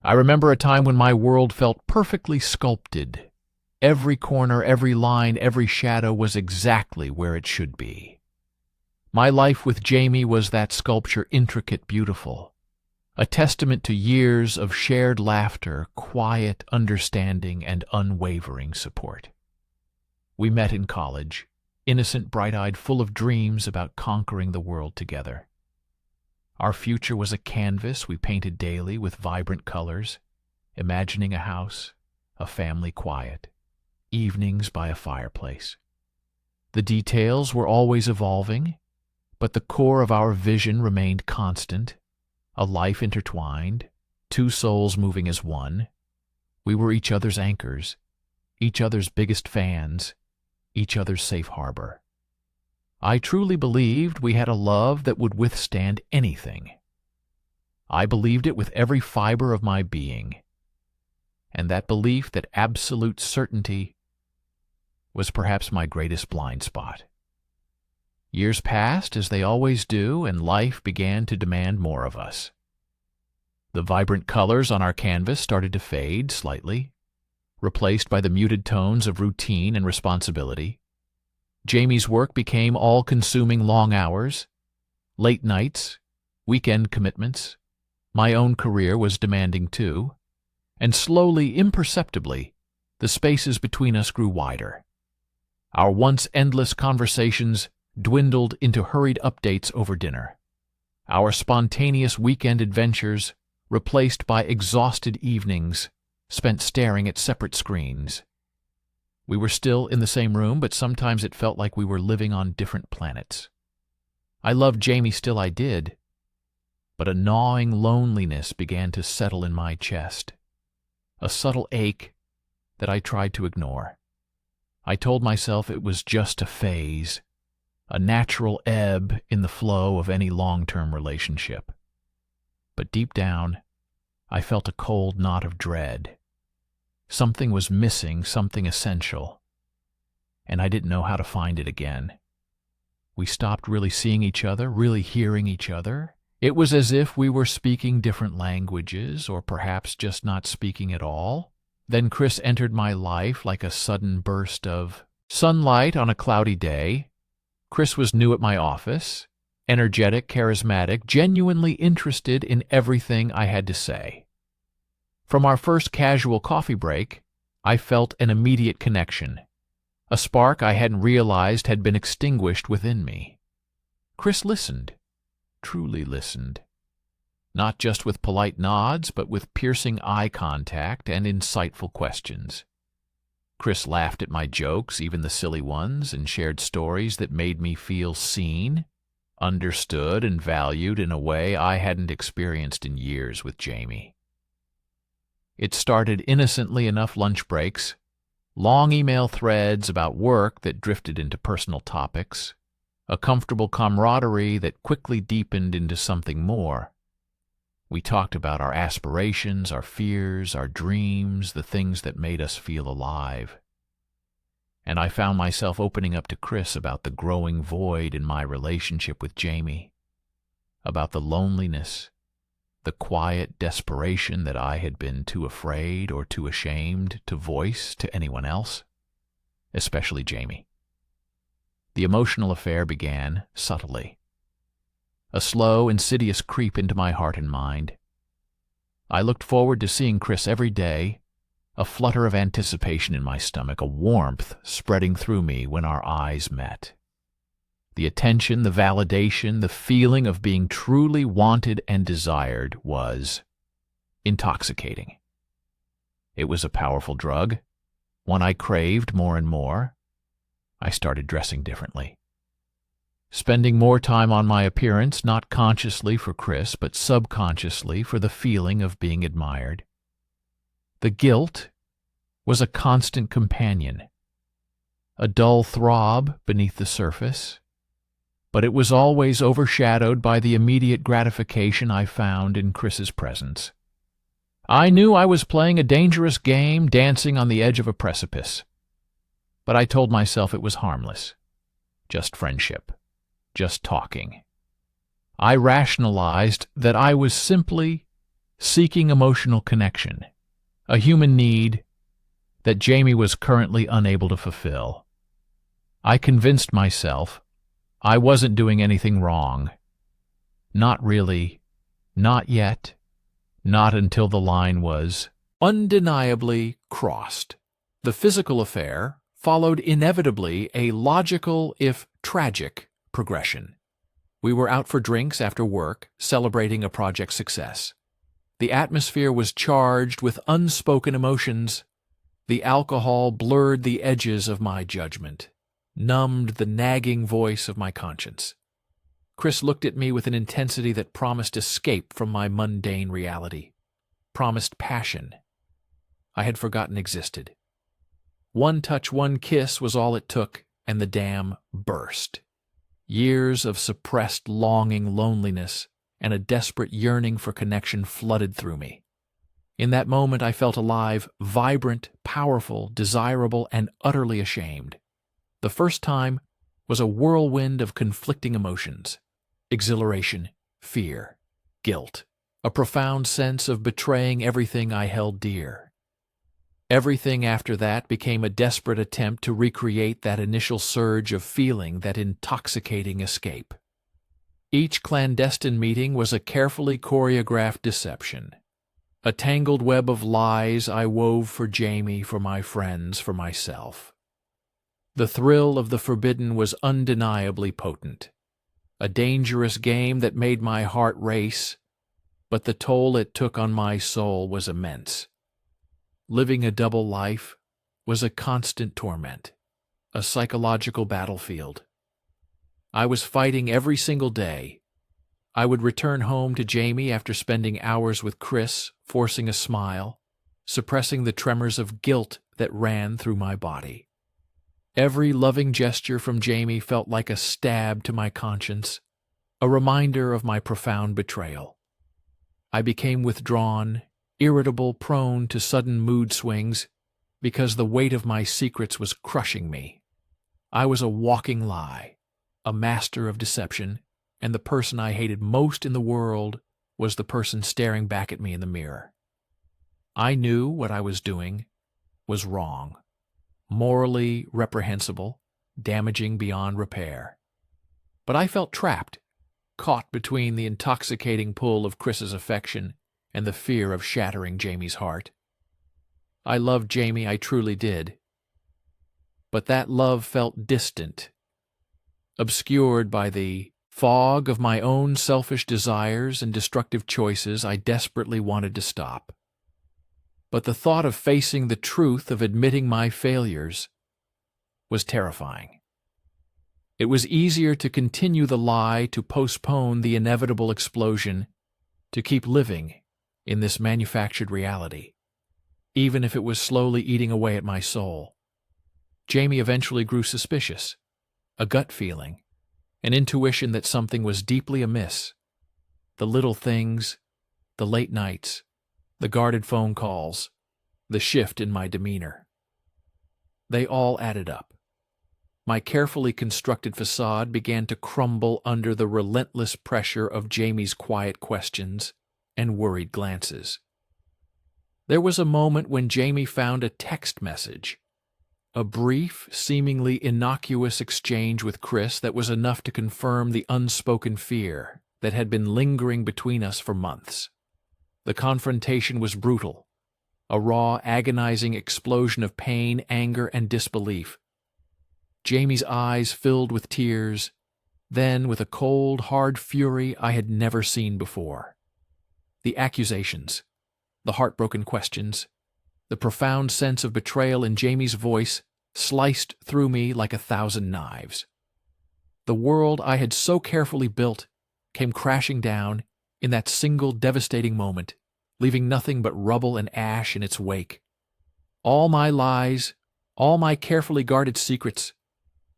I remember a time when my world felt perfectly sculpted. Every corner, every line, every shadow was exactly where it should be. My life with Jamie was that sculpture, intricate, beautiful, a testament to years of shared laughter, quiet understanding, and unwavering support. We met in college, innocent, bright-eyed, full of dreams about conquering the world together. Our future was a canvas we painted daily with vibrant colors, imagining a house, a family quiet, evenings by a fireplace. The details were always evolving, but the core of our vision remained constant, a life intertwined, two souls moving as one. We were each other's anchors, each other's biggest fans, each other's safe harbor. I truly believed we had a love that would withstand anything. I believed it with every fiber of my being, and that belief, that absolute certainty, was perhaps my greatest blind spot. Years passed, as they always do, and life began to demand more of us. The vibrant colors on our canvas started to fade slightly, replaced by the muted tones of routine and responsibility. Jamie's work became all-consuming long hours, late nights, weekend commitments. My own career was demanding too, and slowly, imperceptibly, the spaces between us grew wider. Our once endless conversations dwindled into hurried updates over dinner. Our spontaneous weekend adventures replaced by exhausted evenings spent staring at separate screens. We were still in the same room, but sometimes it felt like we were living on different planets. I loved Jamie, still I did, but a gnawing loneliness began to settle in my chest, a subtle ache that I tried to ignore. I told myself it was just a phase, a natural ebb in the flow of any long-term relationship. But deep down, I felt a cold knot of dread. Something was missing, something essential, and I didn't know how to find it again. We stopped really seeing each other, really hearing each other. It was as if we were speaking different languages, or perhaps just not speaking at all. Then Chris entered my life like a sudden burst of sunlight on a cloudy day. Chris was new at my office, energetic, charismatic, genuinely interested in everything I had to say. From our first casual coffee break, I felt an immediate connection, a spark I hadn't realized had been extinguished within me. Chris listened, truly listened, not just with polite nods, but with piercing eye contact and insightful questions. Chris laughed at my jokes, even the silly ones, and shared stories that made me feel seen, understood, and valued in a way I hadn't experienced in years with Jamie. It started innocently enough: lunch breaks, long email threads about work that drifted into personal topics, a comfortable camaraderie that quickly deepened into something more. We talked about our aspirations, our fears, our dreams, the things that made us feel alive. And I found myself opening up to Chris about the growing void in my relationship with Jamie, about the loneliness, the quiet desperation that I had been too afraid or too ashamed to voice to anyone else, especially Jamie. The emotional affair began subtly, a slow, insidious creep into my heart and mind. I looked forward to seeing Chris every day, a flutter of anticipation in my stomach, a warmth spreading through me when our eyes met. The attention, the validation, the feeling of being truly wanted and desired was intoxicating. It was a powerful drug, one I craved more and more. I started dressing differently, spending more time on my appearance, not consciously for Chris, but subconsciously for the feeling of being admired. The guilt was a constant companion, a dull throb beneath the surface, but it was always overshadowed by the immediate gratification I found in Chris's presence. I knew I was playing a dangerous game, dancing on the edge of a precipice, but I told myself it was harmless, just friendship, just talking. I rationalized that I was simply seeking emotional connection, a human need that Jamie was currently unable to fulfill. I convinced myself I wasn't doing anything wrong. Not really, not yet, not until the line was undeniably crossed. The physical affair followed inevitably a logical, if tragic, progression. We were out for drinks after work, celebrating a project success. The atmosphere was charged with unspoken emotions. The alcohol blurred the edges of my judgment, numbed the nagging voice of my conscience. Chris looked at me with an intensity that promised escape from my mundane reality, promised passion I had forgotten existed. One touch, one kiss was all it took, and the dam burst. Years of suppressed longing, loneliness, and a desperate yearning for connection flooded through me. In that moment I felt alive, vibrant, powerful, desirable, and utterly ashamed. The first time was a whirlwind of conflicting emotions: exhilaration, fear, guilt, a profound sense of betraying everything I held dear. Everything after that became a desperate attempt to recreate that initial surge of feeling, that intoxicating escape. Each clandestine meeting was a carefully choreographed deception, a tangled web of lies I wove for Jamie, for my friends, for myself. The thrill of the forbidden was undeniably potent, a dangerous game that made my heart race, but the toll it took on my soul was immense. Living a double life was a constant torment, a psychological battlefield. I was fighting every single day. I would return home to Jamie after spending hours with Chris, forcing a smile, suppressing the tremors of guilt that ran through my body. Every loving gesture from Jamie felt like a stab to my conscience, a reminder of my profound betrayal. I became withdrawn, irritable, prone to sudden mood swings, because the weight of my secrets was crushing me. I was a walking lie, a master of deception, and the person I hated most in the world was the person staring back at me in the mirror. I knew what I was doing was wrong, morally reprehensible, damaging beyond repair. But I felt trapped, caught between the intoxicating pull of Chris's affection and the fear of shattering Jamie's heart. I loved Jamie, I truly did. But that love felt distant, obscured by the fog of my own selfish desires and destructive choices I desperately wanted to stop. But the thought of facing the truth, of admitting my failures, was terrifying. It was easier to continue the lie, to postpone the inevitable explosion, to keep living in this manufactured reality, even if it was slowly eating away at my soul. Jamie eventually grew suspicious, a gut feeling, an intuition that something was deeply amiss. The little things, the late nights, the guarded phone calls, the shift in my demeanor. They all added up. My carefully constructed facade began to crumble under the relentless pressure of Jamie's quiet questions and worried glances. There was a moment when Jamie found a text message, a brief, seemingly innocuous exchange with Chris that was enough to confirm the unspoken fear that had been lingering between us for months. The confrontation was brutal, a raw, agonizing explosion of pain, anger, and disbelief. Jamie's eyes filled with tears, then with a cold, hard fury I had never seen before. The accusations, the heartbroken questions, the profound sense of betrayal in Jamie's voice sliced through me like 1,000 knives. The world I had so carefully built came crashing down in that single devastating moment, leaving nothing but rubble and ash in its wake. All my lies, all my carefully guarded secrets,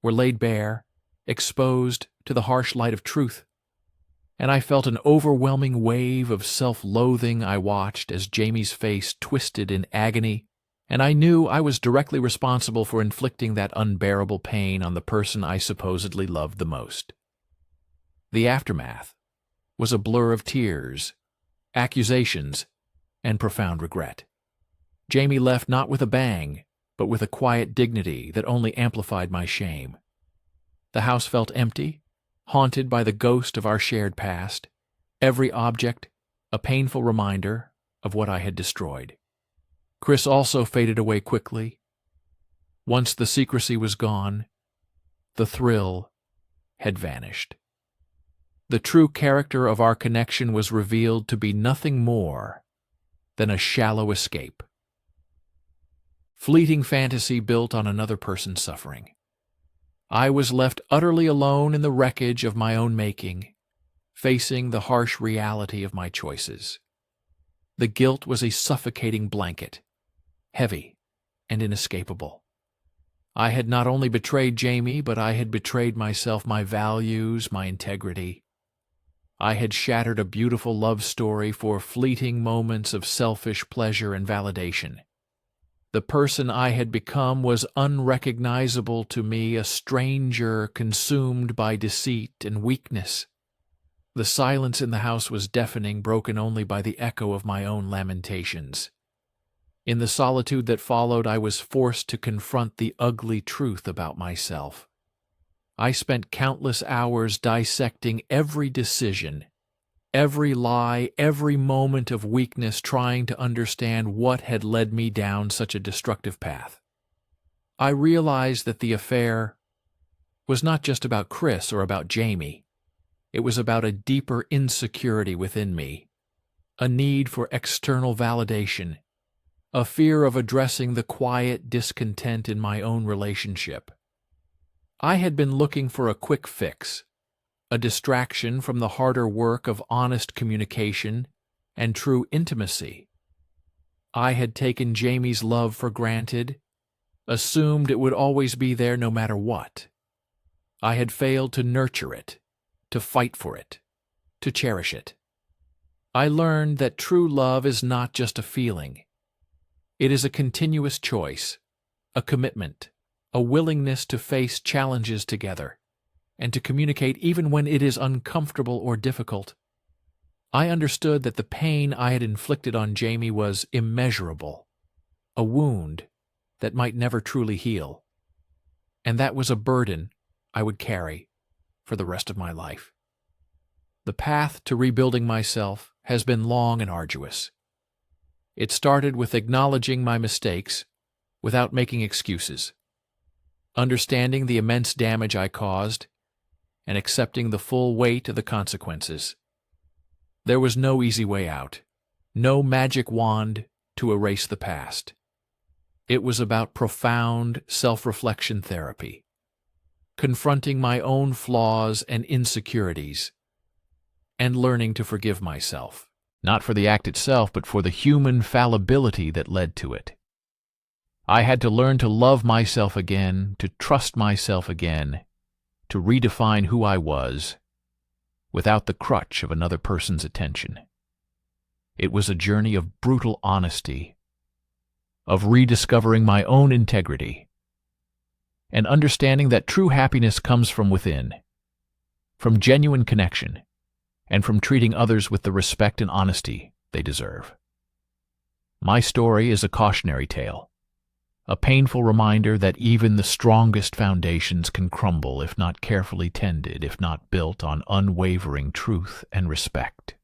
were laid bare, exposed to the harsh light of truth, and I felt an overwhelming wave of self-loathing. I watched as Jamie's face twisted in agony, and I knew I was directly responsible for inflicting that unbearable pain on the person I supposedly loved the most. The aftermath was a blur of tears, accusations, and profound regret. Jamie left not with a bang, but with a quiet dignity that only amplified my shame. The house felt empty, haunted by the ghost of our shared past, every object a painful reminder of what I had destroyed. Chris also faded away quickly. Once the secrecy was gone, the thrill had vanished. The true character of our connection was revealed to be nothing more than a shallow escape. Fleeting fantasy built on another person's suffering. I was left utterly alone in the wreckage of my own making, facing the harsh reality of my choices. The guilt was a suffocating blanket, heavy and inescapable. I had not only betrayed Jamie, but I had betrayed myself, my values, my integrity. I had shattered a beautiful love story for fleeting moments of selfish pleasure and validation. The person I had become was unrecognizable to me, a stranger consumed by deceit and weakness. The silence in the house was deafening, broken only by the echo of my own lamentations. In the solitude that followed, I was forced to confront the ugly truth about myself. I spent countless hours dissecting every decision, every lie, every moment of weakness, trying to understand what had led me down such a destructive path. I realized that the affair was not just about Chris or about Jamie. It was about a deeper insecurity within me, a need for external validation, a fear of addressing the quiet discontent in my own relationship. I had been looking for a quick fix, a distraction from the harder work of honest communication and true intimacy. I had taken Jamie's love for granted, assumed it would always be there no matter what. I had failed to nurture it, to fight for it, to cherish it. I learned that true love is not just a feeling. It is a continuous choice, a commitment, a willingness to face challenges together, and to communicate even when it is uncomfortable or difficult. I understood that the pain I had inflicted on Jamie was immeasurable, a wound that might never truly heal, and that was a burden I would carry for the rest of my life. The path to rebuilding myself has been long and arduous. It started with acknowledging my mistakes without making excuses, understanding the immense damage I caused, and accepting the full weight of the consequences. There was no easy way out, no magic wand to erase the past. It was about profound self-reflection therapy, confronting my own flaws and insecurities, and learning to forgive myself, not for the act itself, but for the human fallibility that led to it. I had to learn to love myself again, to trust myself again, to redefine who I was, without the crutch of another person's attention. It was a journey of brutal honesty, of rediscovering my own integrity, and understanding that true happiness comes from within, from genuine connection, and from treating others with the respect and honesty they deserve. My story is a cautionary tale, a painful reminder that even the strongest foundations can crumble if not carefully tended, if not built on unwavering truth and respect.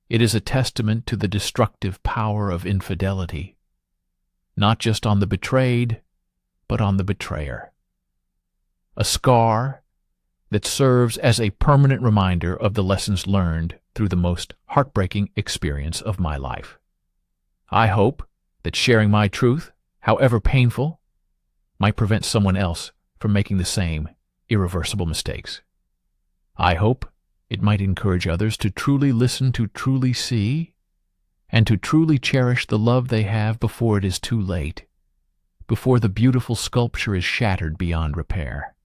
It is a testament to the destructive power of infidelity, not just on the betrayed, but on the betrayer. A scar that serves as a permanent reminder of the lessons learned through the most heartbreaking experience of my life. I hope that sharing my truth, however painful, might prevent someone else from making the same irreversible mistakes. I hope it might encourage others to truly listen, to truly see, and to truly cherish the love they have before it is too late, before the beautiful sculpture is shattered beyond repair.